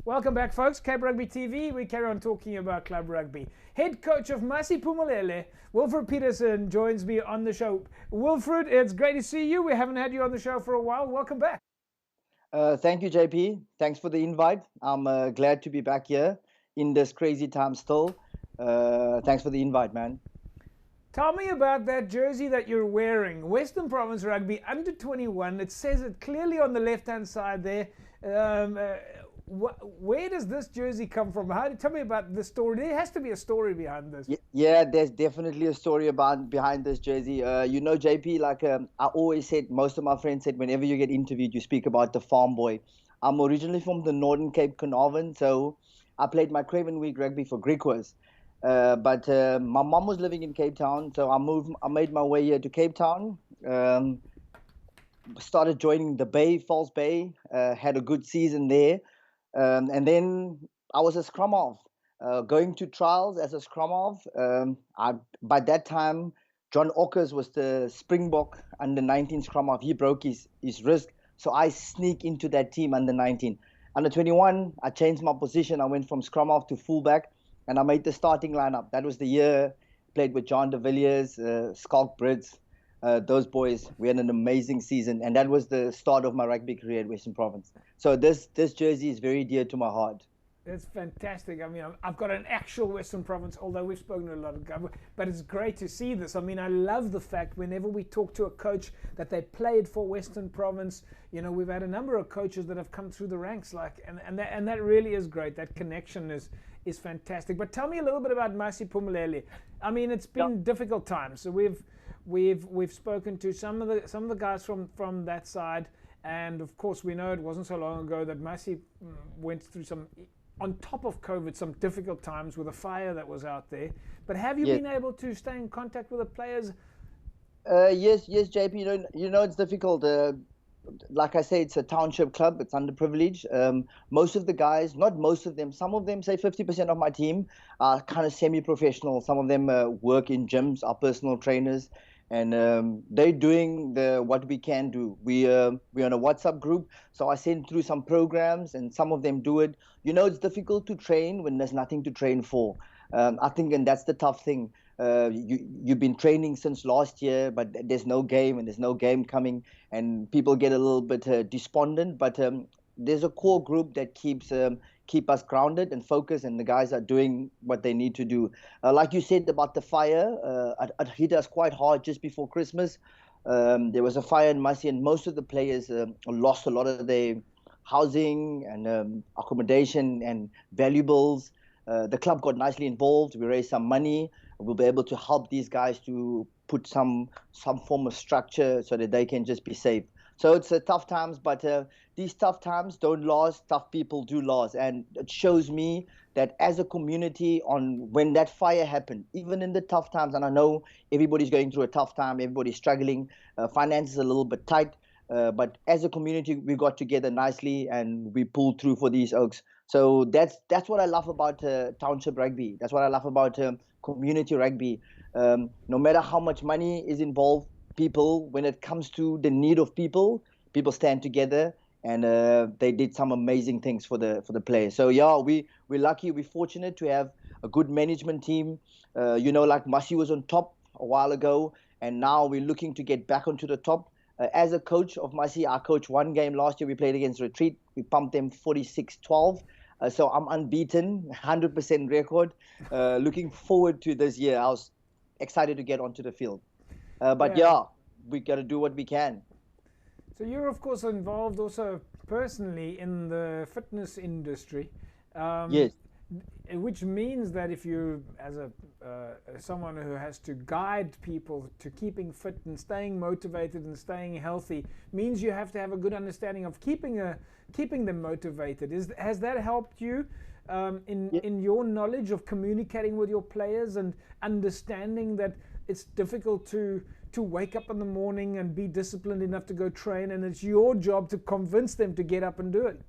Welcome back, folks. Cape Rugby TV. We carry on talking about club rugby. Head coach of Masiphumelele, Wilfred Pieterse, joins me on the show. Wilfred, it's great to see you. We haven't had you on the show for a while. Welcome back. Thank you, JP. Thanks for the invite. I'm glad to be back here in this crazy time still. Thanks for the invite, man. Tell me about that jersey that you're wearing. Western Province Rugby, under 21. It says it clearly on the left-hand side there. Where does this jersey come from? Tell me about the story. There has to be a story behind this. Yeah, there's definitely a story behind this jersey. JP, I always said, most of my friends said, whenever you get interviewed, you speak about the farm boy. I'm originally from the Northern Cape, Carnarvon, so I played my Craven Week rugby for Griquas. But my mom was living in Cape Town, so I made my way here to Cape Town. Started joining the Bay, False Bay, had a good season there. And then I was a scrum half, going to trials as a scrum half. By that time, John Ockers was the Springbok under 19 scrum half. He broke his wrist, so I sneak into that team under 19. Under 21, I changed my position. I went from scrum half to fullback, and I made the starting lineup. That was the year played with John de Villiers, Skalk Brits. Those boys, we had an amazing season, and that was the start of my rugby career at Western Province. So this jersey is very dear to my heart. It's fantastic. I mean, I've got an actual Western Province, although we've spoken to a lot of guys, but it's great to see this. I mean, I love the fact whenever we talk to a coach that they played for Western Province. You know, we've had a number of coaches that have come through the ranks, and that really is great. That connection is fantastic. But tell me a little bit about Masiphumelele. I mean, it's been difficult times. So we've spoken to some of the guys from that side, and of course we know it wasn't so long ago that Masi went through some, on top of COVID, some difficult times with a fire that was out there. But have you been able to stay in contact with the players? Yes, JP. It's difficult. Like I say, it's a township club. It's underprivileged. Most of the guys, not most of them, some of them, say 50% of my team, are kind of semi-professional. Some of them work in gyms, are personal trainers, and they're doing what we can do. We're on a WhatsApp group, so I send through some programs, and some of them do it. It's difficult to train when there's nothing to train for. I think, and that's the tough thing. You've been training since last year, but there's no game, and there's no game coming, and people get a little bit despondent. But there's a core group that keep us grounded and focused, and the guys are doing what they need to do. Like you said about the fire, it hit us quite hard just before Christmas. There was a fire in Masi, and most of the players lost a lot of their housing and accommodation and valuables. The club got nicely involved. We raised some money. We'll be able to help these guys to put some form of structure so that they can just be safe. So it's tough times, but these tough times don't last. Tough people do last, and it shows me that as a community, when that fire happened, even in the tough times, and I know everybody's going through a tough time, everybody's struggling, finances are a little bit tight, but as a community, we got together nicely and we pulled through for these Oaks. So that's what I love about township rugby. That's what I love about community rugby. No matter how much money is involved, people, when it comes to the need of people stand together, and they did some amazing things for the players. So yeah, we're lucky, we're fortunate to have a good management team. Like Masi was on top a while ago, and now we're looking to get back onto the top. As a coach of Masi, I coached one game last year. We played against Retreat. We pumped them 46-12. So I'm unbeaten, 100% record. Looking forward to this year. I was excited to get onto the field. But we got to do what we can. So you're, of course, involved also personally in the fitness industry. Yes. Which means that if you, as someone who has to guide people to keeping fit and staying motivated and staying healthy, means you have to have a good understanding of keeping them motivated. Has that helped you in your knowledge of communicating with your players and understanding that it's difficult to wake up in the morning and be disciplined enough to go train, and it's your job to convince them to get up and do it?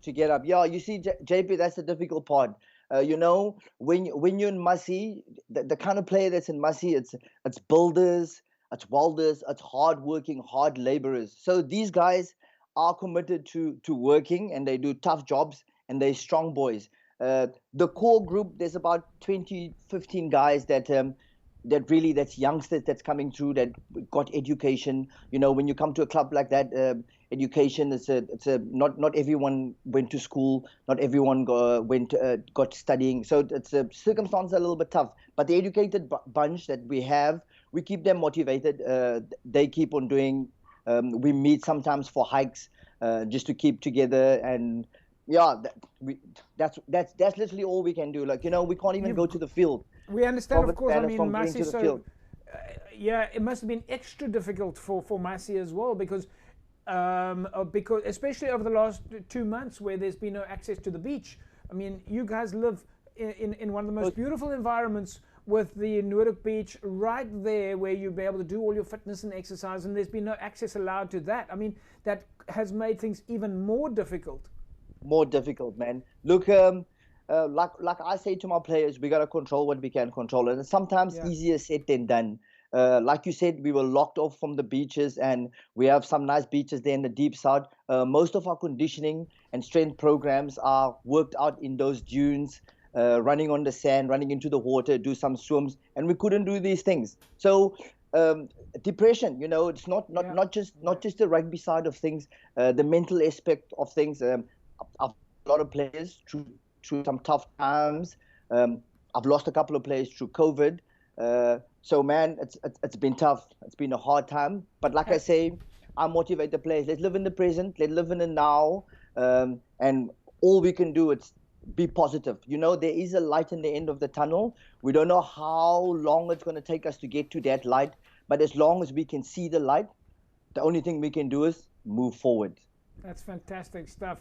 To get up. Yeah, you see, JP, that's the difficult part. When you're in Masi, the kind of player that's in Masi, it's builders, it's welders, it's hard-working, hard laborers. So these guys are committed to working, and they do tough jobs, and they're strong boys. The core group, there's about 20, 15 guys that's youngsters that's coming through that got education. When you come to a club like that, education not everyone went to school, not everyone got studying, so it's circumstances are a little bit tough. But the educated bunch that we keep them motivated. They keep on doing. We meet sometimes for hikes, just to keep together. And yeah, that's literally all we can do. We can't even go to the field. We understand, of course. I mean, from Masi, to the field. Yeah, it must have been extra difficult for Masi as well, because especially over the last 2 months where there's been no access to the beach. I mean, you guys live in one of the most beautiful environments with the Noordhoek Beach right there, where you'll be able to do all your fitness and exercise, and there's been no access allowed to that. I mean, that has made things even more difficult. More difficult, man. Look, like I say to my players, we got to control what we can control, and it's sometimes easier said than done. Like you said, we were locked off from the beaches, and we have some nice beaches there in the deep south. Most of our conditioning and strength programs are worked out in those dunes, running on the sand, running into the water, do some swims, and we couldn't do these things. So depression, it's not just the rugby side of things, the mental aspect of things. I've a lot of players through some tough times. I've lost a couple of players through COVID. So man, it's been tough. It's been a hard time. But like I say, I motivate the players. Let's live in the present. Let's live in the now. And all we can do is be positive. There is a light in the end of the tunnel. We don't know how long it's going to take us to get to that light. But as long as we can see the light, the only thing we can do is move forward. That's fantastic stuff.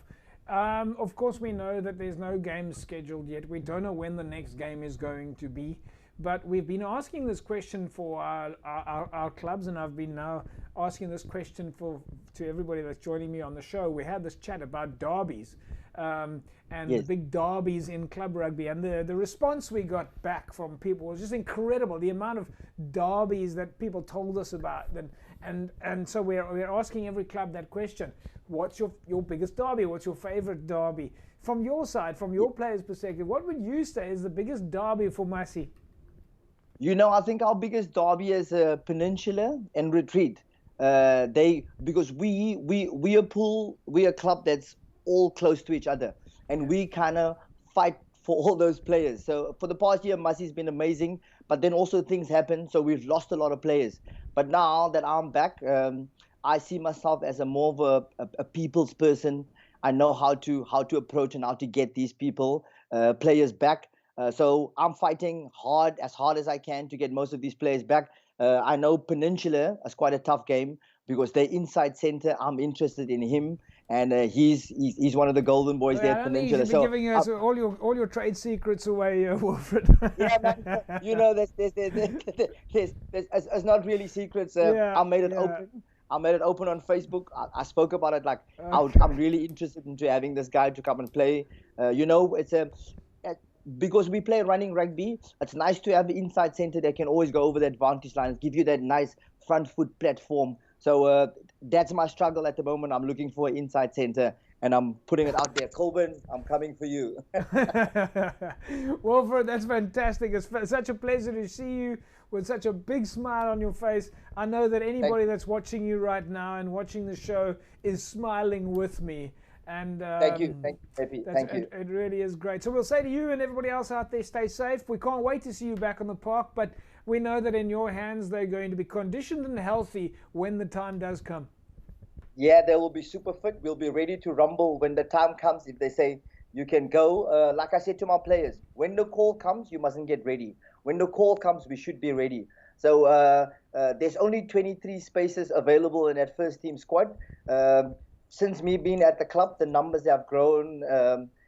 Of course, we know that there's no game scheduled yet. We don't know when the next game is going to be. But we've been asking this question for our clubs, and I've been now asking this question to everybody that's joining me on the show. We had this chat about derbies and the big derbies in club rugby, and the response we got back from people was just incredible. The amount of derbies that people told us about, and so we're asking every club that question. What's your biggest derby? What's your favorite derby? From your side, from your players' perspective, what would you say is the biggest derby for Masi? I think our biggest derby is Peninsula and Retreat. Because we a club that's all close to each other, and we kind of fight for all those players. So for the past year, Masi's been amazing, but then also things happen, so we've lost a lot of players. But now that I'm back, I see myself as a more of a people's person. I know how to approach and how to get these players back. So I'm fighting as hard as I can to get most of these players back. I know Peninsula is quite a tough game because they're inside center. I'm interested in him, and he's one of the golden boys there at Peninsula. You've been giving us all your trade secrets away, Wilfred. Yeah, man. There's not really secrets. I made it open. I made it open on Facebook. I spoke about it I'm really interested into having this guy to come and play. Because we play running rugby, it's nice to have the inside center that can always go over the advantage line and give you that nice front foot platform. So that's my struggle at the moment. I'm looking for an inside center, and I'm putting it out there. Colburn, I'm coming for you. Wilfred, that's fantastic. It's such a pleasure to see you with such a big smile on your face. I know that anybody that's watching you right now and watching the show is smiling with me. And thank you. It really is great. So we'll say to you and everybody else out there, stay safe. We can't wait to see you back on the park, but we know that in your hands they're going to be conditioned and healthy when the time does come. Yeah, they will be super fit. We'll be ready to rumble when the time comes. If they say you can go, like I said to my players, when the call comes, you mustn't get ready. When the call comes, we should be ready. So there's only 23 spaces available in that first team squad. Since me being at the club, the numbers have grown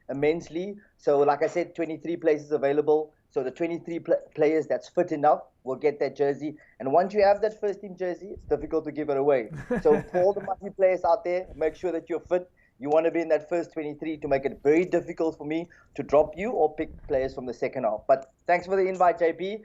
immensely. So like I said, 23 places available. So the 23 players that's fit enough will get that jersey. And once you have that first team jersey, it's difficult to give it away. So for all the Masi players out there, make sure that you're fit. You want to be in that first 23 to make it very difficult for me to drop you or pick players from the second half. But thanks for the invite, JP.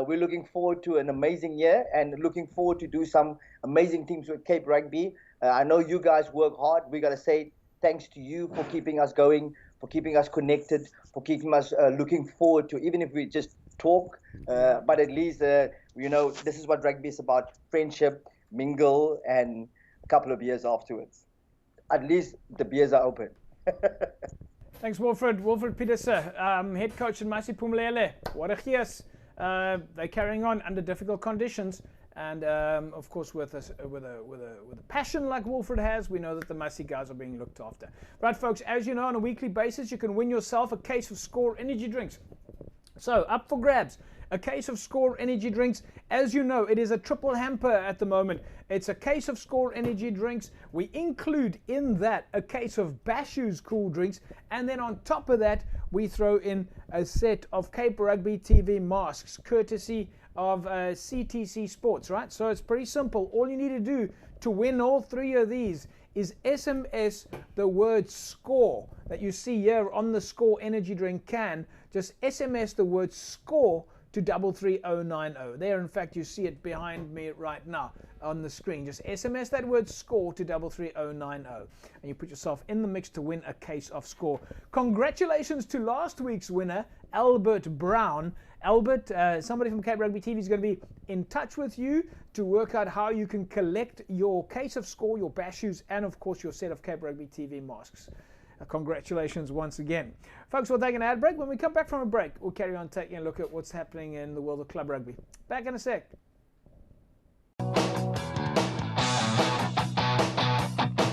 We're looking forward to an amazing year and looking forward to do some amazing things with Cape Rugby. I know you guys work hard. We got to say thanks to you for keeping us going, for keeping us connected, for keeping us looking forward to, even if we just talk, but at least, this is what rugby is about: friendship, mingle, and a couple of beers afterwards. At least the beers are open. Thanks, Wilfred Pieterse, head coach in Masiphumelele. What a gees. They're carrying on under difficult conditions, and of course with a passion like Wilfred has, we know that the Masi guys are being looked after. Right, folks, as you know, on a weekly basis you can win yourself a case of Score energy drinks. So up for grabs, a case of Score energy drinks. As you know, it is a triple hamper at the moment. It's a case of Score energy drinks. We include in that a case of Bashu's cool drinks, and then on top of that we throw in a set of Cape Rugby TV masks courtesy of CTC Sports, right? So it's pretty simple. All you need to do to win all three of these is SMS the word SCORE that you see here on the Score energy drink can. Just SMS the word SCORE to 33090. There, in fact, you see it behind me right now on the screen. Just SMS that word SCORE to 33090, and you put yourself in the mix to win a case of Score. Congratulations to last week's winner, Albert Brown. Albert, somebody from Cape Rugby TV is going to be in touch with you to work out how you can collect your case of Score, your Bashu's, and of course your set of Cape Rugby TV masks. Congratulations once again. Folks, we'll take an ad break. When we come back from a break, we'll carry on taking a look at what's happening in the world of club rugby. Back in a sec.